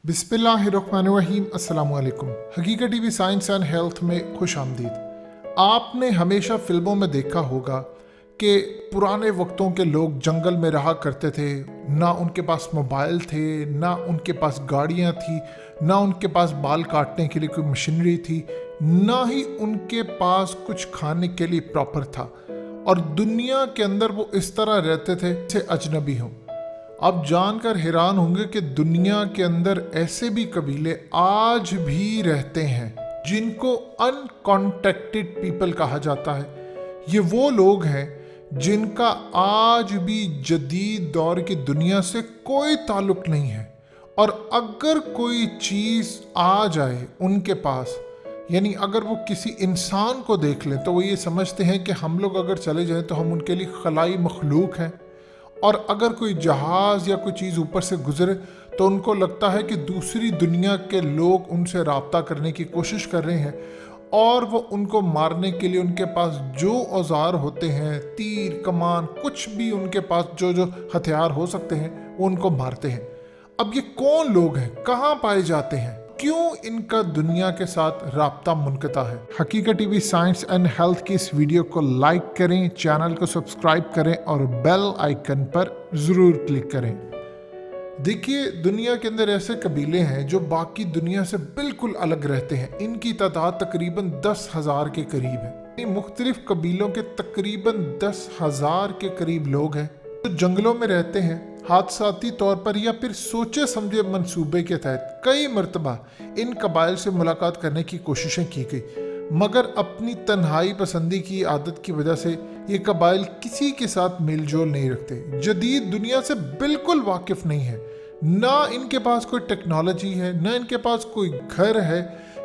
बिस्मिल्लाहिर्रहमानिर्रहीम। अस्सलाम वालेकुम। हकीकत टीवी साइंस एंड हेल्थ में खुश आमदीद। आपने हमेशा फिल्मों में देखा होगा कि पुराने वक्तों के लोग जंगल में रहा करते थे। ना उनके पास मोबाइल थे, ना उनके पास गाड़ियाँ थी, ना उनके पास बाल काटने के लिए कोई मशीनरी थी, ना ही उनके पास कुछ खाने के लिए प्रॉपर था। और दुनिया के अंदर वो इस तरह रहते थे जैसे अजनबी हों। आप जानकर हैरान होंगे कि दुनिया के अंदर ऐसे भी कबीले आज भी रहते हैं जिनको अनकॉन्टेक्टेड पीपल कहा जाता है। ये वो लोग हैं जिनका आज भी जदीद दौर की दुनिया से कोई ताल्लुक नहीं है। और अगर कोई चीज़ आ जाए उनके पास, यानी अगर वो किसी इंसान को देख लें, तो वो ये समझते हैं कि हम लोग अगर चले जाएं तो हम उनके लिए खलाई मखलूक हैं। और अगर कोई जहाज़ या कोई चीज़ ऊपर से गुजरे तो उनको लगता है कि दूसरी दुनिया के लोग उनसे रब्ता करने की कोशिश कर रहे हैं, और वो उनको मारने के लिए उनके पास जो औजार होते हैं, तीर कमान, कुछ भी उनके पास जो जो हथियार हो सकते हैं, वो उनको मारते हैं। अब ये कौन लोग हैं, कहाँ पाए जाते हैं, क्यों इनका दुनिया के साथ राब्ता मुनक़ता है? हकीकत टीवी साइंस एंड हेल्थ की इस वीडियो को लाइक करें, चैनल को सब्सक्राइब करें और बेल आइकन पर ज़रूर क्लिक करें। देखिए, दुनिया के अंदर ऐसे कबीले हैं जो बाकी दुनिया से बिल्कुल अलग रहते हैं। इनकी तादाद तकरीबन 10,000 के करीब है। मुख्तलिफ कबीलों के तकरीबन 10,000 के करीब लोग हैं जो जंगलों में रहते हैं। हादसाती तौर पर या फिर सोचे समझे मंसूबे के तहत कई मरतबा इन कबाइल से मुलाकात करने की कोशिशें की गई, मगर अपनी तन्हाई पसंदी की आदत की वजह से ये कबाइल किसी के साथ मेलजोल नहीं रखते, जदीद दुनिया से बिल्कुल वाकिफ नहीं है। ना इनके पास कोई टेक्नोलॉजी है, ना इनके पास कोई घर है।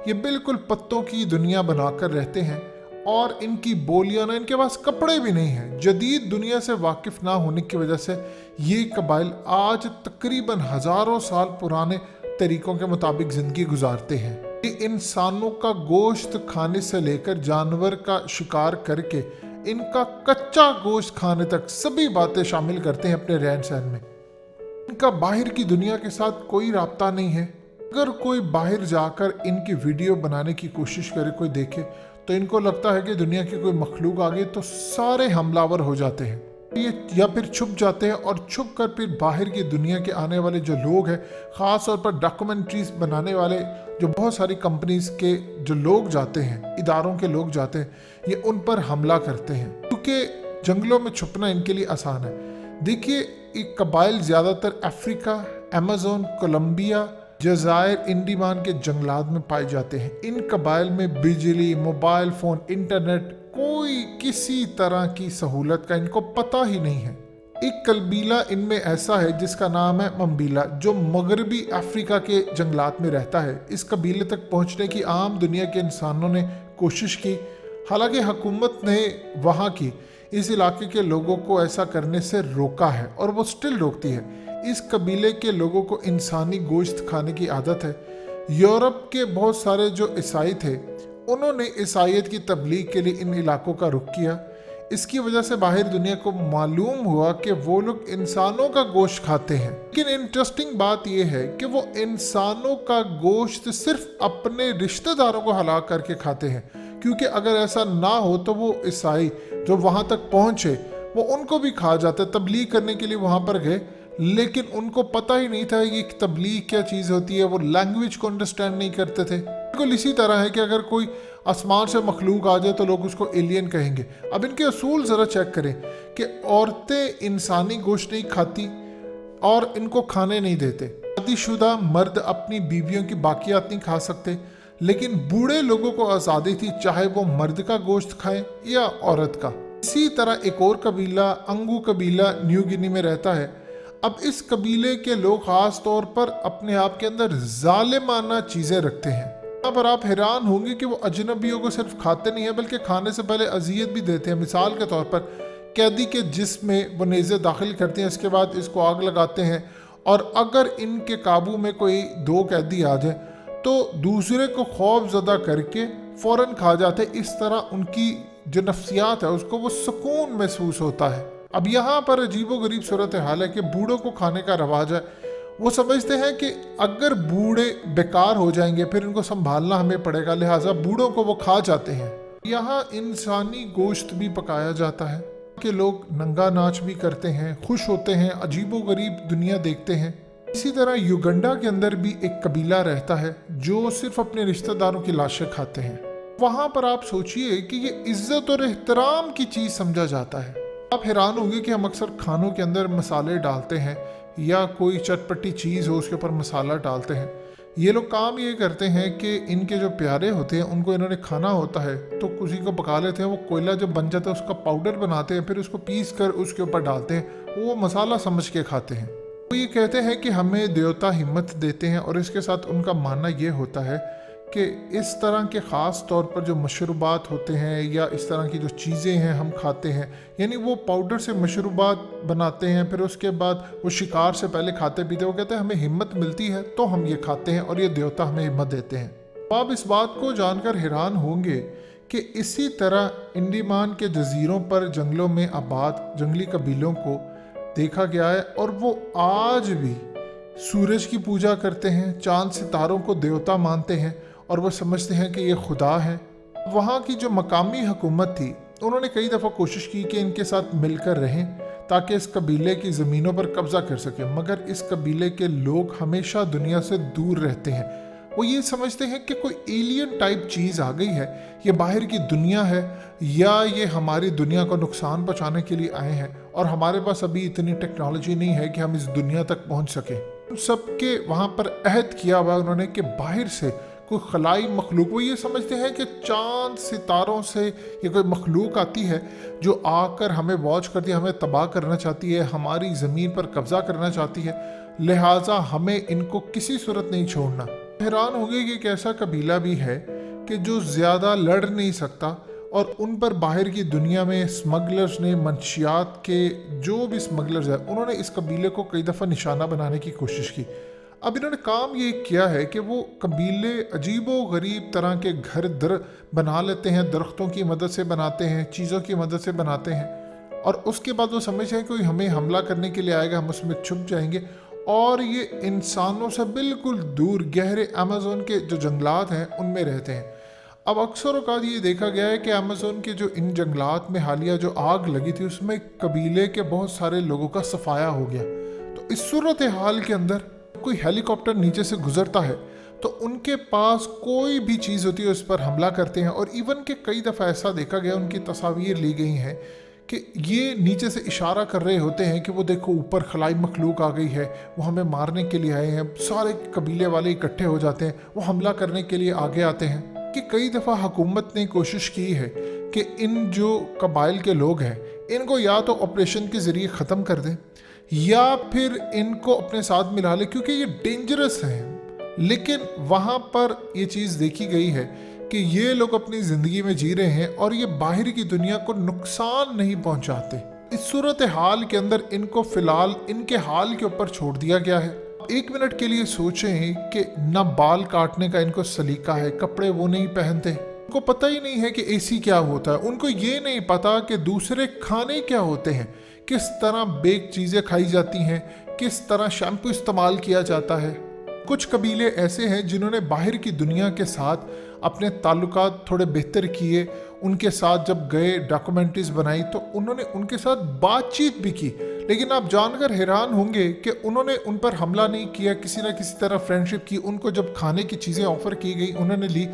ये बिल्कुल पत्तों की दुनिया बनाकर रहते हैं। और इनकी बोलियां, ना इनके पास कपड़े भी नहीं हैं। जदीद दुनिया से वाकिफ ना होने की वजह से ये कबाइल आज तकरीबन हज़ारों साल पुराने तरीकों के मुताबिक ज़िंदगी गुजारते हैं। ये इंसानों का गोश्त खाने से लेकर जानवर का शिकार करके इनका कच्चा गोश्त खाने तक सभी बातें शामिल करते हैं अपने रहन सहन में। इनका बाहर की दुनिया के साथ कोई राब्ता नहीं है। अगर कोई बाहर जाकर इनकी वीडियो बनाने की कोशिश करे, कोई देखे, तो इनको लगता है कि दुनिया की कोई मखलूक आ गई, तो सारे हमलावर हो जाते हैं। ये या फिर छुप जाते हैं और छुप कर फिर बाहर की दुनिया के आने वाले जो लोग हैं, ख़ास तौर पर डॉक्यूमेंट्रीज बनाने वाले जो बहुत सारी कंपनीज के जो लोग जाते हैं, इदारों के लोग जाते हैं, ये उन पर हमला करते हैं, क्योंकि जंगलों में छुपना इनके लिए आसान है। देखिए, एक कबाइल ज़्यादातर अफ्रीका, अमेज़न, कोलंबिया, जज़ायर, इंडमान के जंगलात में पाए जाते हैं। इन कबाइल में बिजली, मोबाइल फ़ोन, इंटरनेट, कोई किसी तरह की सहूलत का इनको पता ही नहीं है। एक कबीला इनमें ऐसा है जिसका नाम है मंबीला, जो मगरबी अफ्रीका के जंगलात में रहता है। इस कबीले तक पहुंचने की आम दुनिया के इंसानों ने कोशिश की, हालांकि हुकूमत ने वहाँ की इस इलाके के लोगों को ऐसा करने से रोका है, और वो स्टिल रोकती है। इस कबीले के लोगों को इंसानी गोश्त खाने की आदत है। यूरोप के बहुत सारे जो ईसाई थे, उन्होंने ईसाईयत की तबलीग के लिए इन इलाकों का रुख किया। इसकी वजह से बाहर दुनिया को मालूम हुआ कि वो लोग इंसानों का गोश्त खाते हैं। लेकिन इंटरेस्टिंग बात यह है कि वो इंसानों का गोश्त सिर्फ अपने रिश्तेदारों को हलाक करके खाते हैं, क्योंकि अगर ऐसा ना हो तो वो ईसाई जो वहाँ तक पहुँचे वो उनको भी खा जाते। तबलीग करने के लिए वहाँ पर गए, लेकिन उनको पता ही नहीं था कि तबलीग क्या चीज़ होती है। वो लैंग्वेज को अंडरस्टैंड नहीं करते थे। बिल्कुल इसी तरह है कि अगर कोई आसमान से मखलूक आ जाए तो लोग उसको एलियन कहेंगे। अब इनके असूल ज़रा चेक करें कि औरतें इंसानी गोश्त नहीं खाती और इनको खाने नहीं देते। शादीशुदा मर्द अपनी बीवियों की बाकियात नहीं खा सकते, लेकिन बूढ़े लोगों को आज़ादी थी, चाहे वो मर्द का गोश्त खाएं या औरत का। इसी तरह एक और कबीला, अंगू कबीला, न्यू गिनी में रहता है। अब इस कबीले के लोग ख़ास तौर पर अपने आप के अंदर जालिमाना चीज़ें रखते हैं। यहाँ पर आप हैरान होंगे कि वो अजनबियों को सिर्फ खाते नहीं है, बल्कि खाने से पहले अजियत भी देते हैं। मिसाल के तौर पर कैदी के जिस्म में वो नेज़े दाखिल करते हैं, इसके बाद इसको आग लगाते हैं, और अगर इनके काबू में कोई 2 कैदी आ जाए तो दूसरे को खौफ ज़दा करके फ़ौरन खा जाते। इस तरह उनकी जो नफ्सियात है उसको वो सुकून महसूस होता है। अब यहाँ पर अजीबो गरीब सूरत हाल है कि बूढ़ों को खाने का रवाज है, वो समझते हैं कि अगर बूढ़े बेकार हो जाएंगे फिर इनको संभालना हमें पड़ेगा, लिहाजा बूढ़ों को वो खा जाते हैं। यहाँ इंसानी गोश्त भी पकाया जाता है कि लोग नंगा नाच भी करते हैं, खुश होते हैं, अजीबोगरीब दुनिया देखते हैं। इसी तरह युगंडा के अंदर भी एक कबीला रहता है जो सिर्फ अपने रिश्तेदारों की लाशें खाते हैं। वहाँ पर आप सोचिए कि ये इज्जत और एहतराम की चीज़ समझा जाता है। आप हैरान होंगे कि हम अक्सर खानों के अंदर मसाले डालते हैं या कोई चटपटी चीज़ हो उसके ऊपर मसाला डालते हैं। ये लोग काम ये करते हैं कि इनके जो प्यारे होते हैं उनको इन्होंने खाना होता है तो उसी को पका लेते हैं। वो कोयला जब बन जाता है उसका पाउडर बनाते हैं, फिर उसको पीस कर उसके ऊपर डालते हैं, वो मसाला समझ के खाते हैं। वो ये कहते हैं कि हमें देवता हिम्मत देते हैं, और इसके साथ उनका मानना ये होता है कि इस तरह के ख़ास तौर पर जो मशरूबात होते हैं या इस तरह की जो चीज़ें हैं हम खाते हैं, यानी वो पाउडर से मशरूबात बनाते हैं, फिर उसके बाद वो शिकार से पहले खाते पीते, वो कहते हैं हमें हिम्मत मिलती है तो हम ये खाते हैं और ये देवता हमें हिम्मत देते हैं। तो आप इस बात को जानकर हैरान होंगे कि इसी तरह अंडमान के जजीरों पर जंगलों में आबाद जंगली कबीलों को देखा गया है, और वो आज भी सूरज की पूजा करते हैं, चांद सितारों को देवता मानते हैं और वो समझते हैं कि ये खुदा है। वहाँ की जो मकामी हुकूमत थी उन्होंने कई दफ़ा कोशिश की कि इनके साथ मिलकर रहें ताकि इस कबीले की ज़मीनों पर कब्ज़ा कर सकें, मगर इस कबीले के लोग हमेशा दुनिया से दूर रहते हैं। वो ये समझते हैं कि कोई एलियन टाइप चीज़ आ गई है, ये बाहर की दुनिया है या ये हमारी दुनिया को नुकसान पहुँचाने के लिए आए हैं, और हमारे पास अभी इतनी टेक्नोलॉजी नहीं है कि हम इस दुनिया तक पहुँच सकें। सबके वहाँ पर अहद किया हुआ उन्होंने कि बाहर से कोई खलाई मखलूक, वो ये समझते हैं कि चांद सितारों से ये कोई मखलूक आती है जो आकर हमें वॉच करती है, हमें तबाह करना चाहती है, हमारी ज़मीन पर कब्ज़ा करना चाहती है, लिहाजा हमें इनको किसी सूरत नहीं छोड़ना। हैरान होंगे कि एक ऐसा कबीला भी है कि जो ज़्यादा लड़ नहीं सकता, और उन पर बाहर की दुनिया में स्मगलर्स ने, मंशियात के जो भी स्मगलर्स हैं, उन्होंने इस कबीले को कई दफ़ा निशाना बनाने की कोशिश की। अब इन्होंने काम ये किया है कि वो कबीले अजीबो गरीब तरह के घर दर बना लेते हैं, दरख्तों की मदद से बनाते हैं, चीज़ों की मदद से बनाते हैं, और उसके बाद वो समझते हैं कोई हमें हमला करने के लिए आएगा, हम उसमें छुप जाएंगे, और ये इंसानों से बिल्कुल दूर गहरे अमेज़न के जो जंगलात हैं उनमें रहते हैं। अब अक्सर औक़ात ये देखा गया है कि अमेज़न के जो इन जंगलात में हालिया जो आग लगी थी उसमें कबीले के बहुत सारे लोगों का सफाया हो गया। तो इस सूरत हाल के अंदर कोई हेलीकॉप्टर नीचे से गुजरता है तो उनके पास कोई भी चीज़ होती है उस पर हमला करते हैं, और इवन के कई दफ़ा ऐसा देखा गया, उनकी तस्वीर ली गई हैं कि ये नीचे से इशारा कर रहे होते हैं कि वो देखो ऊपर खलाई मखलूक आ गई है, वो हमें मारने के लिए आए हैं। सारे कबीले वाले इकट्ठे हो जाते हैं, वो हमला करने के लिए आगे आते हैं। कि कई दफ़ा हुकूमत ने कोशिश की है कि इन जो कबाइल के लोग हैं इनको या तो ऑपरेशन के ज़रिए ख़त्म कर दें या फिर इनको अपने साथ मिला ले, क्योंकि ये डेंजरस हैं। लेकिन वहाँ पर ये चीज़ देखी गई है कि ये लोग अपनी ज़िंदगी में जी रहे हैं और ये बाहर की दुनिया को नुकसान नहीं पहुँचाते। इस सूरत हाल के अंदर इनको फ़िलहाल इनके हाल के ऊपर छोड़ दिया गया है। एक मिनट के लिए सोचें कि ना बाल काटने का इनको सलीका है, कपड़े वो नहीं पहनते, उनको पता ही नहीं है कि एसी क्या होता है, उनको ये नहीं पता कि दूसरे खाने क्या होते हैं, किस तरह बेक चीज़ें खाई जाती हैं, किस तरह शैम्पू इस्तेमाल किया जाता है। कुछ कबीले ऐसे हैं जिन्होंने बाहर की दुनिया के साथ अपने ताल्लुकात थोड़े बेहतर किए, उनके साथ जब गए डॉक्यूमेंट्रीज बनाई तो उन्होंने उनके साथ बातचीत भी की, लेकिन आप जानकर हैरान होंगे कि उन्होंने उन पर हमला नहीं किया, किसी न किसी तरह फ्रेंडशिप की। उनको जब खाने की चीज़ें ऑफ़र की गई उन्होंने ली,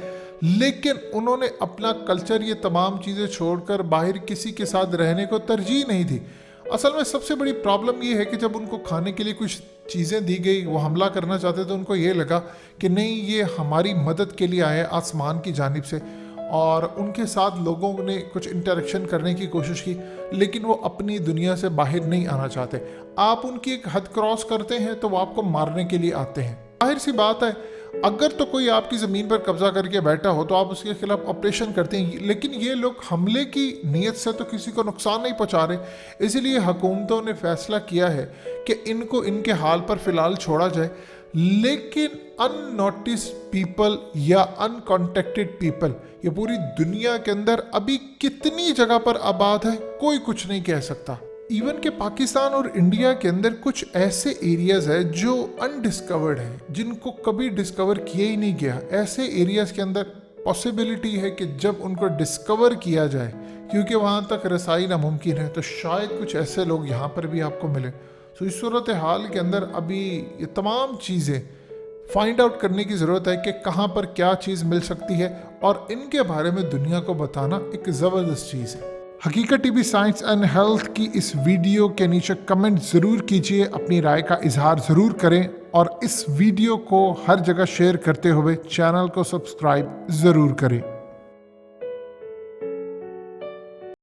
लेकिन उन्होंने अपना कल्चर ये तमाम चीज़ें छोड़कर बाहर किसी के साथ रहने को तरजीह नहीं दी। असल में सबसे बड़ी प्रॉब्लम ये है कि जब उनको खाने के लिए कुछ चीज़ें दी गई, वो हमला करना चाहते तो उनको ये लगा कि नहीं ये हमारी मदद के लिए आए आसमान की जानिब से, और उनके साथ लोगों ने कुछ इंटरेक्शन करने की कोशिश की, लेकिन वो अपनी दुनिया से बाहर नहीं आना चाहते। आप उनकी एक हद क्रॉस करते हैं तो वो आपको मारने के लिए आते हैं। जाहिर सी बात है, अगर तो कोई आपकी ज़मीन पर कब्जा करके बैठा हो तो आप उसके खिलाफ ऑपरेशन करते हैं, लेकिन ये लोग हमले की नीयत से तो किसी को नुकसान नहीं पहुंचा रहे। इसीलिए हुकूमतों ने फैसला किया है कि इनको इनके हाल पर फ़िलहाल छोड़ा जाए, लेकिन अननोटिस पीपल या अनकॉन्टेक्टेड पीपल ये पूरी दुनिया के अंदर अभी कितनी जगह पर आबाद है कोई कुछ नहीं कह सकता। ایون کہ پاکستان اور انڈیا کے اندر کچھ ایسے ایریاز ہیں جو انڈسکورڈ ہیں، جن کو کبھی ڈسکور کیا ہی نہیں گیا. ایسے ایریاز کے اندر پاسبلٹی ہے کہ جب ان کو ڈسکور کیا جائے، کیونکہ وہاں تک رسائی ناممکن ہے، تو شاید کچھ ایسے لوگ یہاں پر بھی آپ کو ملیں. تو اس صورتحال کے اندر ابھی یہ تمام چیزیں فائنڈ آؤٹ کرنے کی ضرورت ہے کہ کہاں پر کیا چیز مل سکتی ہے، اور ان کے بارے میں دنیا کو بتانا ایک زبردست چیز ہے. حقیقت T V science and health کی اس ویڈیو کے نیچے کمنٹ ضرور کیجئے، اپنی رائے کا اظہار ضرور کریں، اور اس ویڈیو کو ہر جگہ شیئر کرتے ہوئے چینل کو سبسکرائب ضرور کریں.